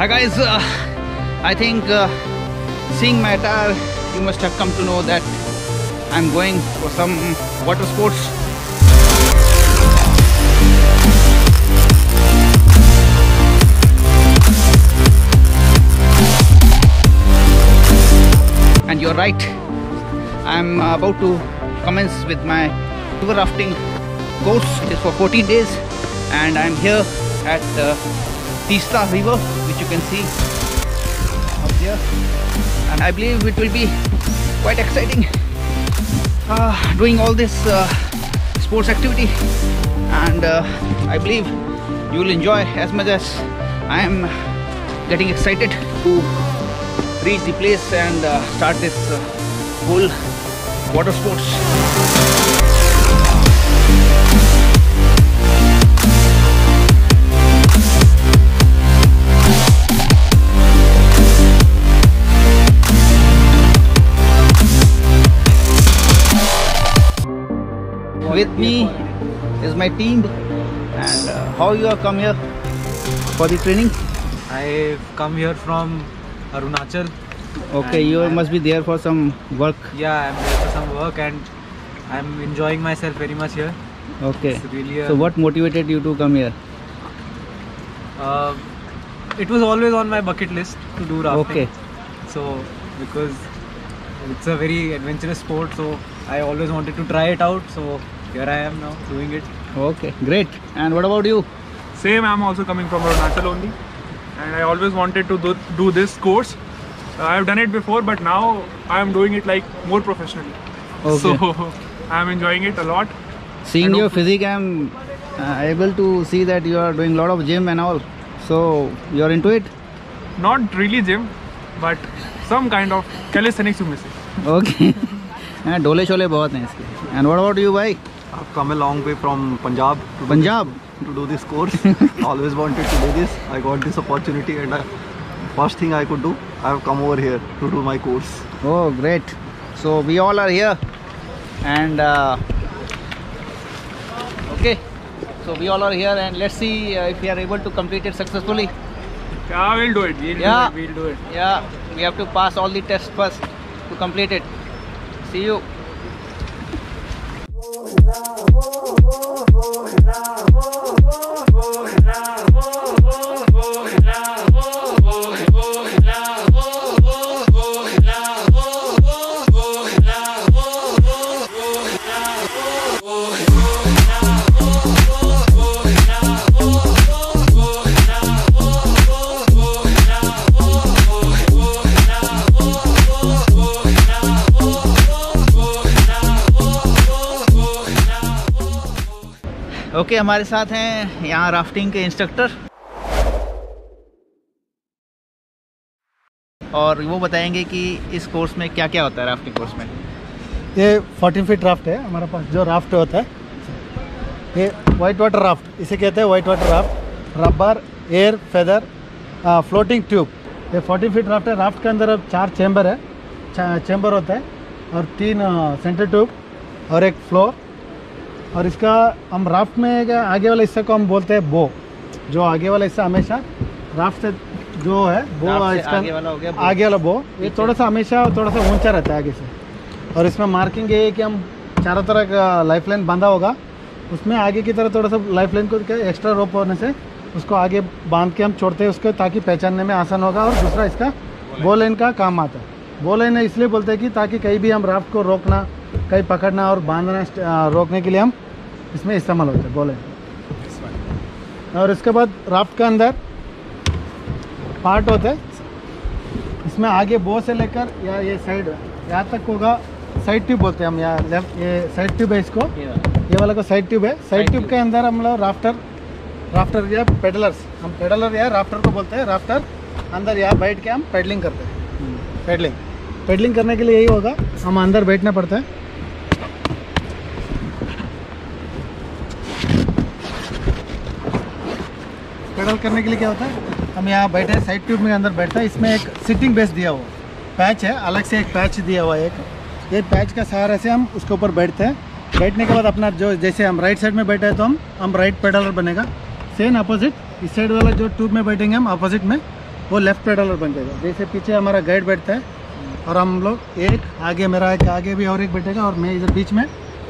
Hi guys, I think seeing my attire, you must have come to know that I'm going for some water sports. And you're right, I'm about to commence with my river rafting course. It's for 14 days and I'm here at Teesta River, which you can see up here, and I believe it will be quite exciting doing all this sports activity, and I believe you will enjoy as much as I am getting excited to reach the place and start this whole water sports. With me is my team, and how you have come here for the training? I've come here from Arunachal. Okay, you must be there for some work. Yeah, I'm there for some work and I'm enjoying myself very much here. Okay. It's really So what motivated you to come here? it was always on my bucket list to do rafting. Okay. So because it's a very adventurous sport, so I always wanted to try it out. So here I am now doing it. Okay, great. And what about you? Same, I'm also coming from Arunachal only, and I always wanted to do this course. I've done it before, but now I'm doing it like more professionally. Okay. So I'm enjoying it a lot. Seeing your physique, I'm able to see that you are doing a lot of gym and all. So you're into it? Not really gym, but some kind of calisthenics you may say. Okay. डोले शोले बहुत हैं इसके. And what about you, bhai? I've come a long way from Punjab to do this course. Always wanted to do this. I got this opportunity, and first thing I could do, I have come over here to do my course. Oh, great. So we all are here, and okay. So we all are here, and let's see if we are able to complete it successfully. Yeah, we'll do it. We'll do it. Yeah, we have to pass all the tests first to complete it. See you. Okay, हमारे साथ हैं यहाँ rafting के instructor, और वो बताएंगे कि इस कोर्स में क्या क्या होता है राफ्टिंग कोर्स में. ये 14 फीट राफ्ट है हमारे पास. जो राफ्ट होता है ये वाइट वाटर राफ्ट, इसे कहते हैं white water raft. Rubber, air, feather, floating tube. ये 14 फीट राफ्ट है. राफ्ट के अंदर अब 4 चैम्बर है, चैम्बर होता है, और 3 सेंटर ट्यूब और एक फ्लोर. और इसका हम राफ्ट में आगे वाला हिस्सा को हम बोलते हैं बो. जो आगे वाला हिस्सा हमेशा राफ्ट से जो है वो इसका आगे वाला बो, ये थोड़ा सा हमेशा थोड़ा सा ऊंचा रहता है आगे से. और इसमें मार्किंग ये है कि हम चारों तरह का लाइफ लाइन बांधा होगा, उसमें आगे की तरह थोड़ा सा लाइफ लाइन को एक्स्ट्रा रोप होने से उसको आगे बांध के हम छोड़ते हैं उसको, ताकि पहचानने में आसान होगा. और दूसरा इसका बो लाइन का काम आता है. बो लाइन इसलिए बोलते हैं कि ताकि कहीं भी हम राफ्ट को रोकना, कहीं पकड़ना और बांधना रोकने के लिए हम इसमें इस्तेमाल होते हैं बो लाइन. और इसके बाद राफ्ट का अंदर पार्ट होते हैं. इसमें आगे बो से लेकर या ये साइड यहाँ तक होगा, साइड ट्यूब बोलते हैं हम. यहाँ लेफ्ट ये साइड ट्यूब है, इसको ये वाला को साइड ट्यूब है. साइड ट्यूब के अंदर हम लोग राफ्टर या पेडलर्स, हम पेडलर या राफ्टर को बोलते हैं. राफ्टर अंदर यहाँ बैठ के हम पेडलिंग करते हैं. पेडलिंग करने के लिए यही होगा, हम अंदर बैठना पड़ता है. पेडल करने के लिए क्या होता है, हम यहाँ बैठे हैं, साइड ट्यूब में अंदर बैठता है. इसमें एक सिटिंग बेस दिया हुआ पैच है, अलग से एक पैच दिया हुआ है. ये पैच का सहारा से हम उसके ऊपर बैठते हैं. बैठने के बाद अपना जो जैसे हम राइट साइड में बैठे हैं तो हम राइट पेडलर बनेगा. सेम अपोजिट इस साइड वाला जो ट्यूब में बैठेंगे हम अपोजिट में, वो लेफ्ट पेडलर बन जाएगा। जैसे पीछे हमारा गाइड बैठता है और हम लोग एक आगे, मेरा एक आगे भी और एक बैठेगा और मैं इधर बीच में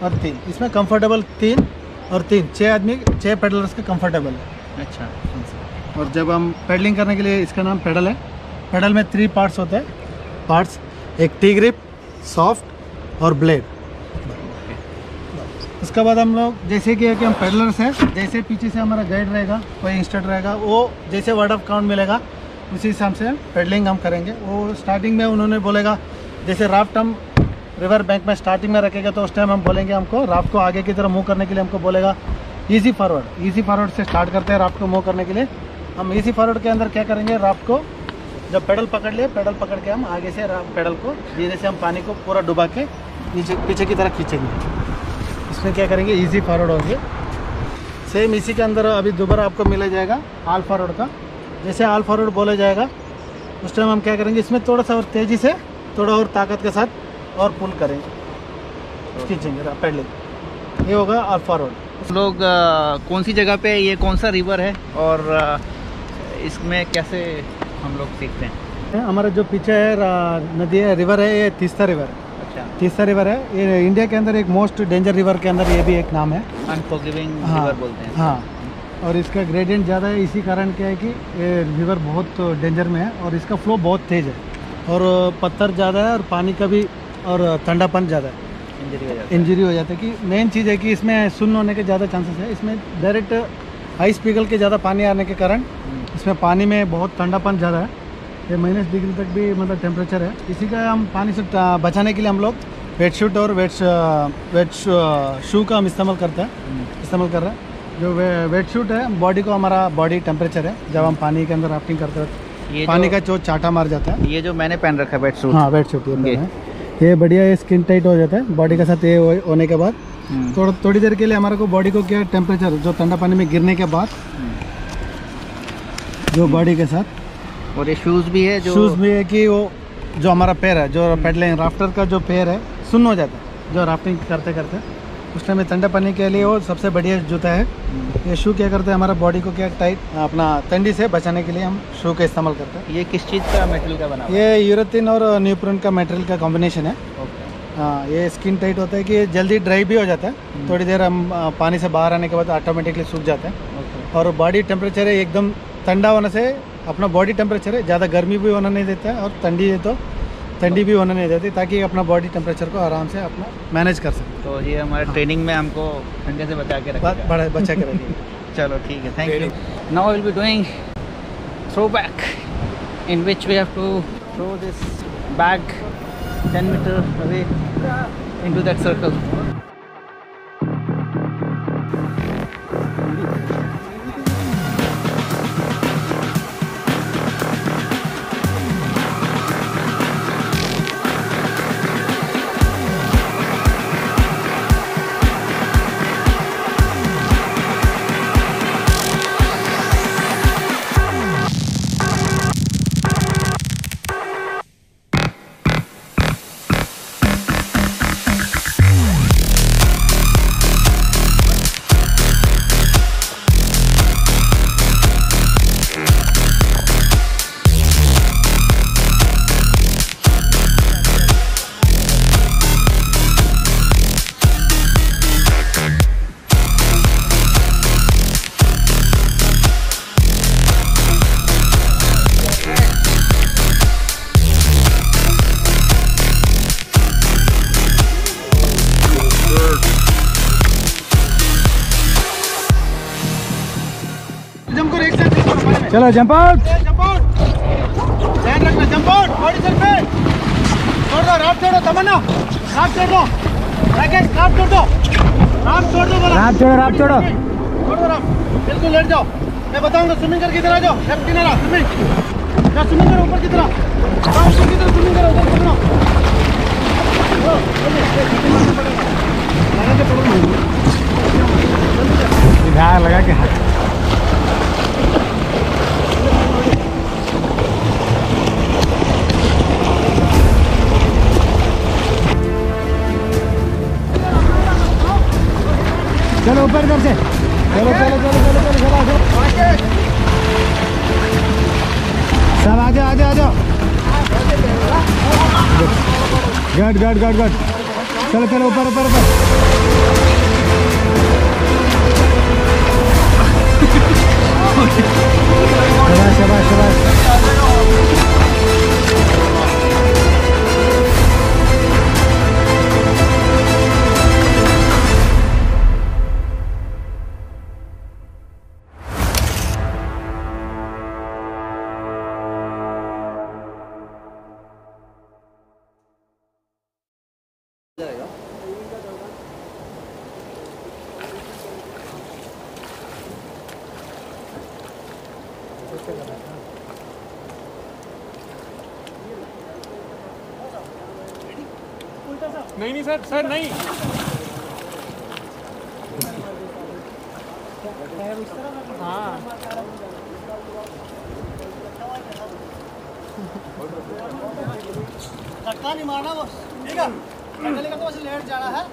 और 3, इसमें कंफर्टेबल 3 और 3 6 आदमी 6 पेडलर्स का कंफर्टेबल है। अच्छा। और जब हम पेडलिंग करने के लिए, इसका नाम पेडल है। पेडल में 3 पार्ट्स होते हैं। पार्ट्स एक टी ग्रिप, सॉफ्ट और ब्लेड। उसके बाद हम लोग जैसे कि हम पेडलर्स हैं, जैसे पीछे से हमारा गाइड रहेगा, कोई इंस्ट्रक्टर रहेगा, वो जैसे वर्ड ऑफ काउंट मिलेगा उसी हिसाब से पेडलिंग हम करेंगे। वो स्टार्टिंग में उन्होंने बोलेगा, जैसे राफ्ट हम रिवर बैंक में स्टार्टिंग में रखेगा तो उस टाइम हम बोलेंगे हमको राफ्ट को आगे की तरफ मूव करने के लिए हमको बोलेगा ईजी फॉरवर्ड। ईजी फॉरवर्ड से स्टार्ट करते हैं राफ्ट को मूव करने के लिए। हम ईजी फॉरवर्ड के अंदर क्या करेंगे, राफ्ट को जब पेडल पकड़ लिए, पेडल पकड़ के हम आगे से पेडल को धीरे से हम पानी को पूरा डुबा के नीचे पीछे की तरफ खींचेंगे। इसमें क्या करेंगे, इजी फॉरवर्ड होंगे। सेम इसी के अंदर अभी दोबारा आपको मिला जाएगा आल फॉरवर्ड का। जैसे आल फॉरवर्ड बोला जाएगा उस टाइम हम क्या करेंगे, इसमें थोड़ा सा और तेज़ी से, थोड़ा और ताकत के साथ और पुल करेंगे, खींचेंगे पेडलिंग। ये होगा आल फॉरवर्ड। लोग कौन सी जगह पे, ये कौन सा रिवर है और इसमें कैसे हम लोग सीखते हैं? हमारा जो पीछे है नदी है, रिवर है, ये तीस्ता रिवर है। अच्छा। तीस्ता रिवर है, ये इंडिया के अंदर एक मोस्ट डेंजर रिवर के अंदर ये भी एक नाम है। अनफॉरगिविंग हाँ, रिवर बोलते हैं। हाँ, और इसका ग्रेडियंट ज़्यादा है। इसी कारण क्या है कि ये रिवर बहुत डेंजर में है और इसका फ्लो बहुत तेज़ है और पत्थर ज़्यादा है और पानी का भी और ठंडापन ज़्यादा है। इंजरी हो जाता है कि मेन चीज़ है कि इसमें सुन्न होने के ज़्यादा चांसेस है। इसमें डायरेक्ट आइस पिघल के ज़्यादा पानी आने के कारण इसमें पानी में बहुत ठंडापन ज़्यादा है। ये -डिग्री तक भी मतलब टेम्परेचर है। इसी का हम पानी से बचाने के लिए हम लोग वेट शूट और वेट शू का हम इस्तेमाल कर रहे हैं। जो वेट शूट है, बॉडी को हमारा बॉडी टेम्परेचर है जब हम पानी के अंदर राफ्टिंग करते हैं, पानी का जो चाटा मार जाता है। ये जो मैंने पहन रखा है वेट शूट। हाँ, वेट शूट ये बढ़िया, ये स्किन टाइट हो जाता है बॉडी के साथ। ये होने के बाद थोड़ी देर के लिए हमारे को बॉडी को क्या टेम्परेचर, जो ठंडा पानी में गिरने के बाद जो बॉडी के साथ। और ये शूज़ भी है, जो शूज़ भी है कि वो जो हमारा पैर है, जो पेडलिंग राफ्टर का जो पैर है सुन्न हो जाता है जो राफ्टिंग करते करते, उस टाइम में ठंडा पानी के लिए वो सबसे बढ़िया जूता है। ये शू क्या करते हैं, हमारा बॉडी को क्या टाइट, अपना ठंडी से बचाने के लिए हम शू का इस्तेमाल करते हैं। ये किस चीज़ का मटेरियल का बना हुआ है? ये यूरेथिन और न्यूप्रोन का मटेरियल का कॉम्बिनेशन है। हाँ, ये स्किन टाइट होता है कि ये जल्दी ड्राई भी हो जाता है। थोड़ी देर हम पानी से बाहर आने के बाद ऑटोमेटिकली सूख जाता है। और बॉडी टेम्परेचर है एकदम ठंडा होने से, अपना बॉडी टेम्परेचर है, ज़्यादा गर्मी भी होना नहीं देता है और ठंडी है तो ठंडी भी होने नहीं देती, ताकि अपना बॉडी टेम्परेचर को आराम से अपना मैनेज कर सके। तो ये हमारे ट्रेनिंग में हमको ठंडे से बचा के रखेगा। बचा के रखिए। चलो ठीक है, thank you. Now will be doing throw back, in which we have to throw this bag 10 meter away into that circle. चलो जंप आउट, ध्यान रखना, जंप आउट, बॉडी सर पे छोड़ दो, राफ्ट छोड़ो, तमन्ना राफ्ट छोड़ दो, राकेश राफ्ट छोड़ दो, राफ्ट छोड़ दो, राफ्ट छोड़ो, छोड़ दो राफ्ट, बिल्कुल लेट जाओ। मैं बताऊंगा स्विमिंग करके इधर आ जाओ, लेफ्ट किनारा स्विमिंग, या स्विमिंग करो ऊपर की तरफ, ऊपर की तरफ स्विमिंग करो, उधर पकड़ो, लगा के हाथ चलो ऊपर इधर से, चलो चलो चलो चलो चलो चलो सब आ जाओ आ जाओ आ जाओ। गट गट गट गट, चलो चलो ऊपर ऊपर ऊपर। शाबाश शाबाश शाबाश। नहीं सर, सर नहीं। हाँ धक्का नहीं मारना बस, ठीक है? धक्का लेकर तो बस लेट जाना है।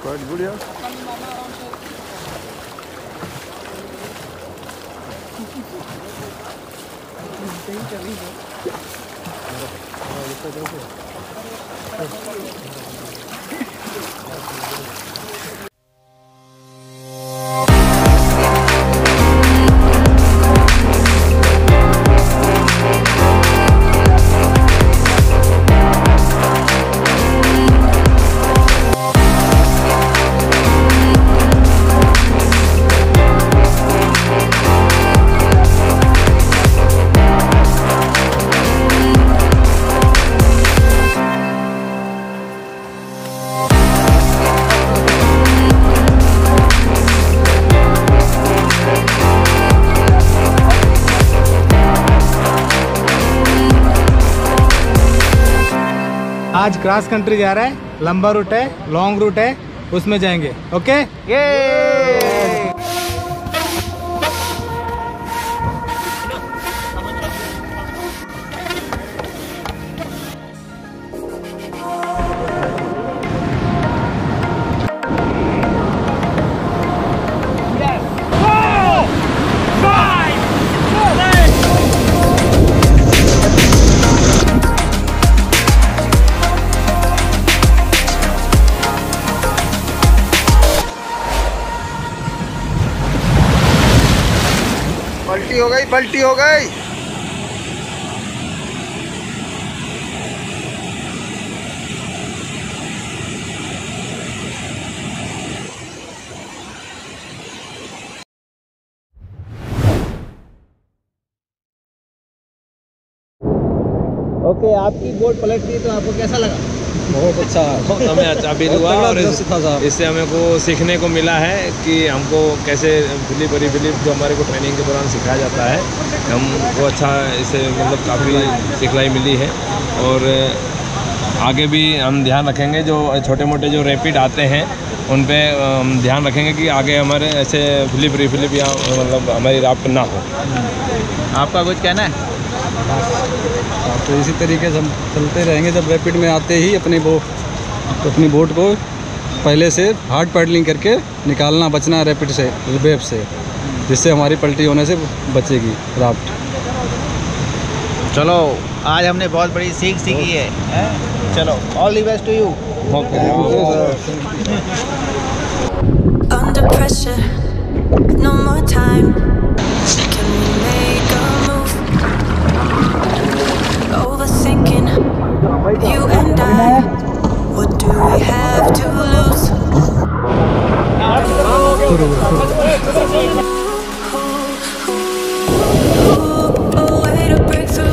Quite good, yeah. आज क्रॉस कंट्री जा रहा है, लंबा रूट है, लॉन्ग रूट है, उसमें जाएंगे। ओके ये पलटी हो गई, पलटी हो गई। ओके, आपकी बोट पलट गई तो आपको कैसा लगा? बहुत अच्छा, बहुत हमें अच्छा फील हुआ और इससे हमें को सीखने को मिला है कि हमको कैसे फिलिप और फिलिप जो हमारे को ट्रेनिंग के दौरान सिखाया जाता है, हमको अच्छा इससे मतलब काफ़ी सिखलाई मिली है। और आगे भी हम ध्यान रखेंगे, जो छोटे मोटे जो रैपिड आते हैं उन पे हम ध्यान रखेंगे कि आगे हमारे ऐसे फिलिप रिफिलिप या मतलब हमारी राफ्ट ना हो। आपका कुछ कहना है? तो इसी तरीके से हम चलते रहेंगे। जब रैपिड में आते ही अपनी बोट को पहले से हार्ड पैडलिंग करके निकालना, बचना रैपिड से, वेव से, जिससे हमारी पलटी होने से बचेगी राफ्ट। चलो, आज हमने बहुत बड़ी सीख सीखी है। चलो, all the best to you. Under pressure, no more time. Can we make a move? Overthinking, you and I. What do we have to lose? A way to break through.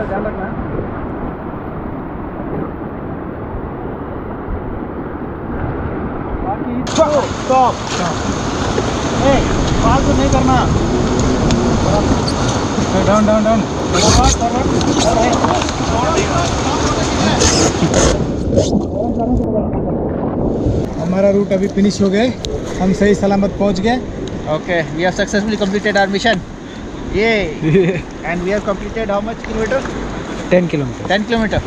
ध्यान रखना। स्टॉप। फालतू नहीं करना। Down down down. हमारा root अभी finish हो गए, हम सही सलामत पहुंच गए। Okay, we have successfully completed our mission. Yay! And we have completed how much kilometer? 10 kilometers. 10 kilometer.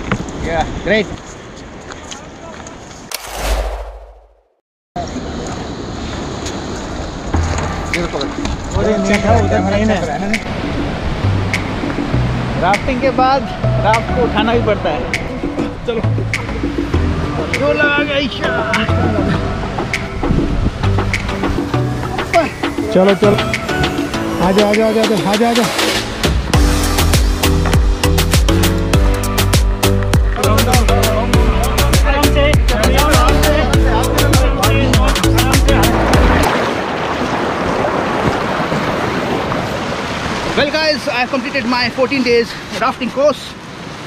Yeah, great. Rafting के बाद राफ्ट को उठाना भी पड़ता है। चलो जो लगा गया ईशा। चलो चलो, आजा आजा आजा आजा आजा आजा। Well guys, I have completed my 14 days rafting course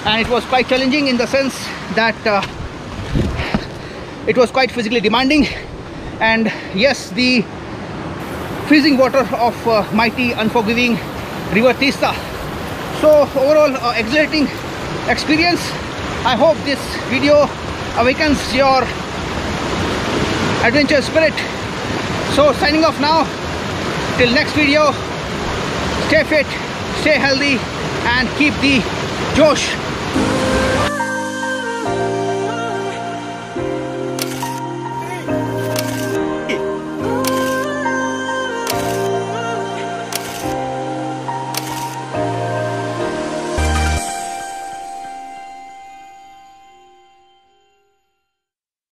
and it was quite challenging in the sense that it was quite physically demanding, and yes, the freezing water of mighty unforgiving river Teesta. So overall exhilarating experience. I hope this video awakens your adventure spirit. So signing off now, till next video. Stay fit, stay healthy, and keep the Josh